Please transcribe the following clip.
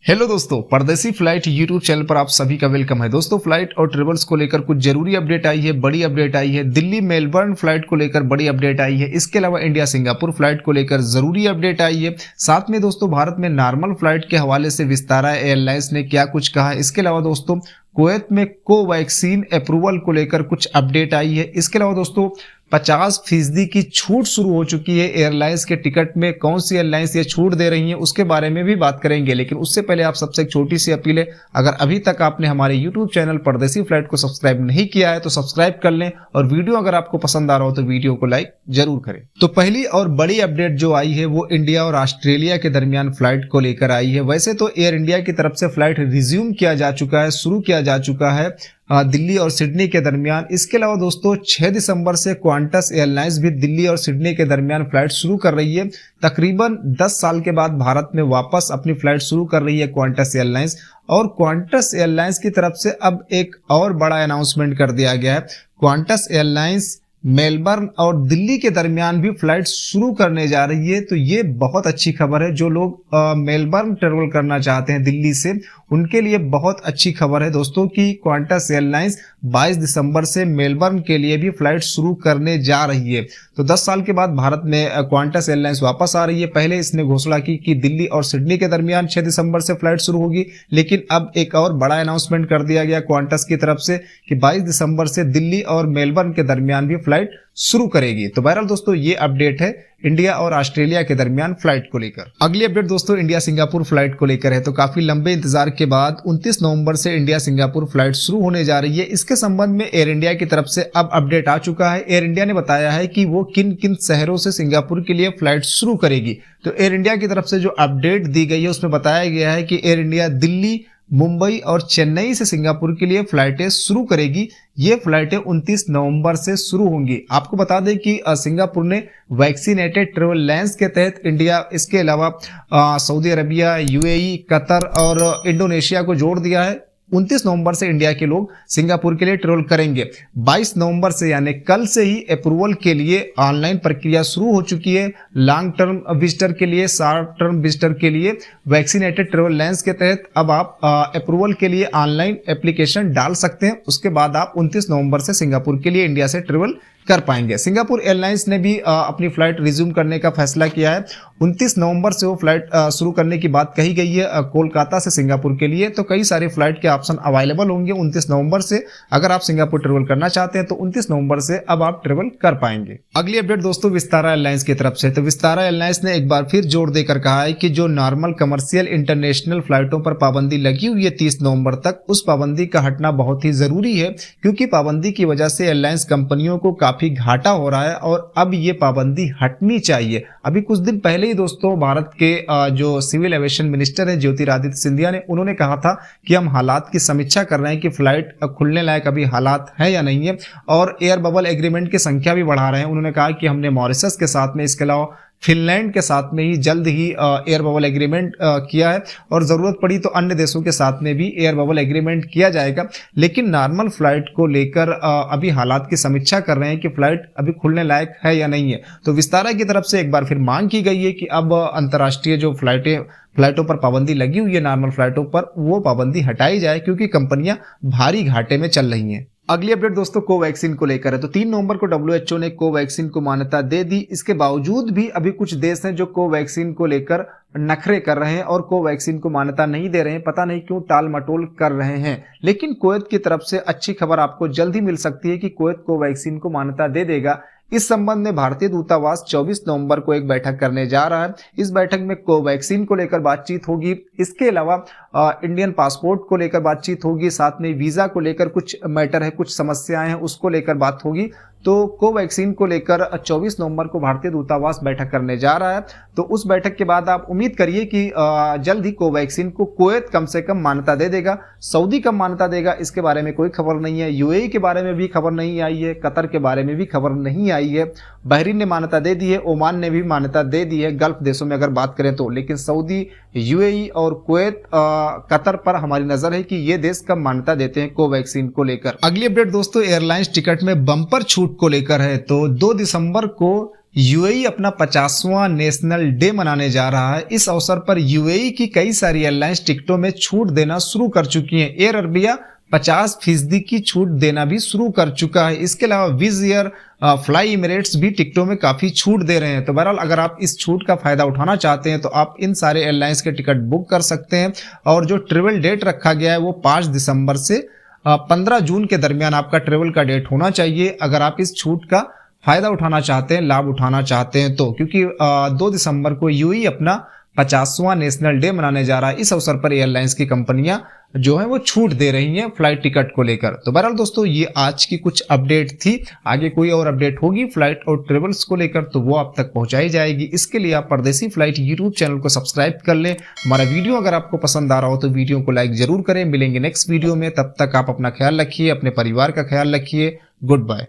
Hello दोस्तों, परदेसी flight YouTube channel पर आप सभी का वेलकम है। दोस्तों, फ्लाइट और ट्रेवल्स को लेकर कुछ जरूरी अपडेट आई है, बड़ी अपडेट आई है। दिल्ली मेलबर्न फ्लाइट को लेकर बड़ी अपडेट आई है। इसके अलावा इंडिया सिंगापुर फ्लाइट को लेकर जरूरी अपडेट आई है। साथ में दोस्तों, भारत में नॉर्मल फ्लाइट के हवाले से विस्तारा एयरलाइंस ने क्या कुछ कहा। इसके अलावा दोस्तों, कुवैत में कोवैक्सीन अप्रूवल को लेकर कुछ अपडेट आई है। इसके अलावा दोस्तों, 50% की छूट शुरू हो चुकी है एयरलाइंस के टिकट में। कौन सी एयरलाइंस ये छूट दे रही है उसके बारे में भी बात करेंगे, लेकिन उससे पहले आप सबसे एक छोटी सी अपील है, अगर अभी तक आपने हमारे यूट्यूब चैनल परदेसी फ्लाइट को सब्सक्राइब नहीं किया है तो सब्सक्राइब कर लें, और वीडियो अगर आपको पसंद आ रहा हो तो वीडियो को लाइक जरूर करें। तो पहली और बड़ी अपडेट जो आई है वो इंडिया और ऑस्ट्रेलिया के दरमियान फ्लाइट को लेकर आई है। वैसे तो एयर इंडिया की तरफ से फ्लाइट रिज्यूम किया जा चुका है, शुरू किया जा चुका है दिल्ली और सिडनी के दरमियान। इसके अलावा दोस्तों, 6 दिसंबर से क्वांटस एयरलाइंस भी दिल्ली और सिडनी के दरमियान फ्लाइट शुरू कर रही है। तकरीबन 10 साल के बाद भारत में वापस अपनी फ्लाइट शुरू कर रही है क्वांटस एयरलाइंस। और क्वांटस एयरलाइंस की तरफ से अब एक और बड़ा अनाउंसमेंट कर दिया गया है। क्वांटस एयरलाइंस मेलबर्न और दिल्ली के दरमियान भी फ्लाइट शुरू करने जा रही है। तो ये बहुत अच्छी खबर है। जो लोग मेलबर्न ट्रेवल करना चाहते हैं दिल्ली से, उनके लिए बहुत अच्छी खबर है दोस्तों कि क्वांटस एयरलाइंस 22 दिसंबर से मेलबर्न के लिए भी फ्लाइट शुरू करने जा रही है। तो 10 साल के बाद भारत में क्वांटस एयरलाइंस वापस आ रही है। पहले इसने घोषणा की कि दिल्ली और सिडनी के दरमियान 6 दिसंबर से फ्लाइट शुरू होगी, लेकिन अब एक और बड़ा अनाउंसमेंट कर दिया गया क्वांटस की तरफ से कि 22 दिसंबर से दिल्ली और मेलबर्न के दरमियान भी फ्लाइट शुरू करेगी। तो बहरहाल दोस्तों, ये अपडेट है इंडिया और ऑस्ट्रेलिया के दरमियान फ्लाइट को लेकर। अगली अपडेट दोस्तों इंडिया सिंगापुर फ्लाइट को लेकर है। तो काफी लंबे इंतजार के बाद 29 नवंबर से इंडिया सिंगापुर फ्लाइट शुरू होने जा रही है। इसके संबंध में एयर इंडिया की तरफ से अब अपडेट आ चुका है। एयर इंडिया ने बताया है कि वो किन किन शहरों से सिंगापुर के लिए फ्लाइट शुरू करेगी। तो एयर इंडिया की तरफ से जो अपडेट दी गई है उसमें बताया गया है कि एयर इंडिया दिल्ली, मुंबई और चेन्नई से सिंगापुर के लिए फ्लाइटें शुरू करेगी। ये फ्लाइटें 29 नवंबर से शुरू होंगी। आपको बता दें कि सिंगापुर ने वैक्सीनेटेड ट्रेवल लाइंस के तहत इंडिया, इसके अलावा सऊदी अरबिया, यूएई, कतर और इंडोनेशिया को जोड़ दिया है। 29 नवंबर से इंडिया के लोग सिंगापुर के लिए ट्रेवल करेंगे। 22 नवंबर से यानी कल से ही अप्रूवल के लिए ऑनलाइन प्रक्रिया शुरू हो चुकी है। लॉन्ग टर्म विजिटर के लिए, शॉर्ट टर्म विजिटर के लिए वैक्सीनेटेड ट्रेवल लाइंस के तहत अब आप अप्रूवल के लिए ऑनलाइन एप्लीकेशन डाल सकते हैं। उसके बाद आप 29 नवंबर से सिंगापुर के लिए इंडिया से ट्रेवल कर पाएंगे। सिंगापुर एयरलाइंस ने भी अपनी फ्लाइट रिज्यूम करने का फैसला किया है। 29 नवंबर से वो फ्लाइट शुरू करने की बात कही गई है कोलकाता से सिंगापुर के लिए। तो कई सारे फ्लाइट के ऑप्शन अवेलेबल होंगे 29 नवंबर से। अगर आप सिंगापुर ट्रेवल करना चाहते हैं तो 29 नवंबर से अब आप ट्रेवल कर पाएंगे। अगली अपडेट दोस्तों विस्तारा एयरलाइंस की तरफ से। तो विस्तारा एयरलाइंस ने एक बार फिर जोर देकर कहा है कि जो नॉर्मल कमर्शियल इंटरनेशनल फ्लाइटों पर पाबंदी लगी हुई है 30 नवंबर तक, उस पाबंदी का हटना बहुत ही जरूरी है, क्योंकि पाबंदी की वजह से एयरलाइंस कंपनियों को काफी घाटा हो रहा है और अब ये पाबंदी हटनी चाहिए। अभी कुछ दिन पहले ही दोस्तों भारत के जो सिविल एविएशन मिनिस्टर है ज्योतिरादित्य सिंधिया ने, उन्होंने कहा था कि हम हालात की समीक्षा कर रहे हैं कि फ्लाइट खुलने लायक अभी हालात है या नहीं है, और एयर बबल एग्रीमेंट की संख्या भी बढ़ा रहे हैं। उन्होंने कहा कि हमने मॉरिशस के साथ में, इसके अलावा फिनलैंड के साथ में ही जल्द ही एयर बबल एग्रीमेंट किया है, और जरूरत पड़ी तो अन्य देशों के साथ में भी एयर बबल एग्रीमेंट किया जाएगा। लेकिन नॉर्मल फ्लाइट को लेकर अभी हालात की समीक्षा कर रहे हैं कि फ्लाइट अभी खुलने लायक है या नहीं है। तो विस्तारा की तरफ से एक बार फिर मांग की गई है कि अब अंतर्राष्ट्रीय जो फ्लाइटों पर पाबंदी लगी हुई है नॉर्मल फ्लाइटों पर, वो पाबंदी हटाई जाए, क्योंकि कंपनियां भारी घाटे में चल रही हैं। अगली अपडेट दोस्तों कोवैक्सीन को लेकर है। तो 3 नवंबर को WHO ने कोवैक्सीन को मान्यता दे दी। इसके बावजूद भी अभी कुछ देश हैं जो कोवैक्सीन को लेकर नखरे कर रहे हैं और कोवैक्सीन को मान्यता नहीं दे रहे हैं। पता नहीं क्यों टाल मटोल कर रहे हैं। लेकिन कुवैत की तरफ से अच्छी खबर आपको जल्द ही मिल सकती है कि कुवैत कोवैक्सीन को मान्यता दे देगा। इस संबंध में भारतीय दूतावास 24 नवंबर को एक बैठक करने जा रहा है। इस बैठक में कोवैक्सीन को लेकर बातचीत होगी। इसके अलावा इंडियन पासपोर्ट को लेकर बातचीत होगी। साथ में वीजा को लेकर कुछ मैटर है, कुछ समस्याएं हैं, उसको लेकर बात होगी। तो कोवैक्सीन को लेकर 24 नवंबर को भारतीय दूतावास बैठक करने जा रहा है। तो उस बैठक के बाद आप उम्मीद करिए कि जल्द ही कोवैक्सीन को कुवैत कम से कम मान्यता दे देगा। सऊदी कब मान्यता देगा इसके बारे में कोई खबर नहीं है। यूएई के बारे में भी खबर नहीं आई है। कतर के बारे में भी खबर नहीं आई है। बहरीन ने मान्यता दे दी है। ओमान ने भी मान्यता दे दी है, गल्फ देशों में अगर बात करें तो। लेकिन सऊदी, यूएई और कुवैत, कतर पर हमारी नजर है कि ये देश कब मान्यता देते हैं कोवैक्सीन को लेकर। अगली अपडेट दोस्तों एयरलाइंस टिकट में बम्पर छूट को लेकर है। तो 2 दिसंबर को यूएई अपना 50वां नेशनल डे मनाने जा रहा है। इस अवसर पर यूएई की कई सारी एयरलाइंस टिकटों में छूट देना शुरू कर चुकी हैं। एयर अरबिया 50% की छूट देना भी शुरू कर चुका है। इसके अलावा विज एयर, फ्लाई इमिरेट्स भी टिकटों में काफी छूट दे रहे हैं। तो बहरहाल अगर आप इस छूट का फायदा उठाना चाहते हैं तो आप इन सारे एयरलाइंस के टिकट बुक कर सकते हैं। और जो ट्रेवल डेट रखा गया है वो 5 दिसंबर से 15 जून के दरमियान आपका ट्रेवल का डेट होना चाहिए, अगर आप इस छूट का फायदा उठाना चाहते हैं, लाभ उठाना चाहते हैं तो। क्योंकि 2 दिसंबर को यूएई अपना 50वां नेशनल डे मनाने जा रहा है। इस अवसर पर एयरलाइंस की कंपनियां जो है वो छूट दे रही हैं फ्लाइट टिकट को लेकर। तो बहरहाल दोस्तों ये आज की कुछ अपडेट थी। आगे कोई और अपडेट होगी फ्लाइट और ट्रेवल्स को लेकर तो वो आप तक पहुंचाई जाएगी। इसके लिए आप परदेसी फ्लाइट यूट्यूब चैनल को सब्सक्राइब कर लें। हमारा वीडियो अगर आपको पसंद आ रहा हो तो वीडियो को लाइक जरूर करें। मिलेंगे नेक्स्ट वीडियो में, तब तक आप अपना ख्याल रखिए, अपने परिवार का ख्याल रखिए। Good bye.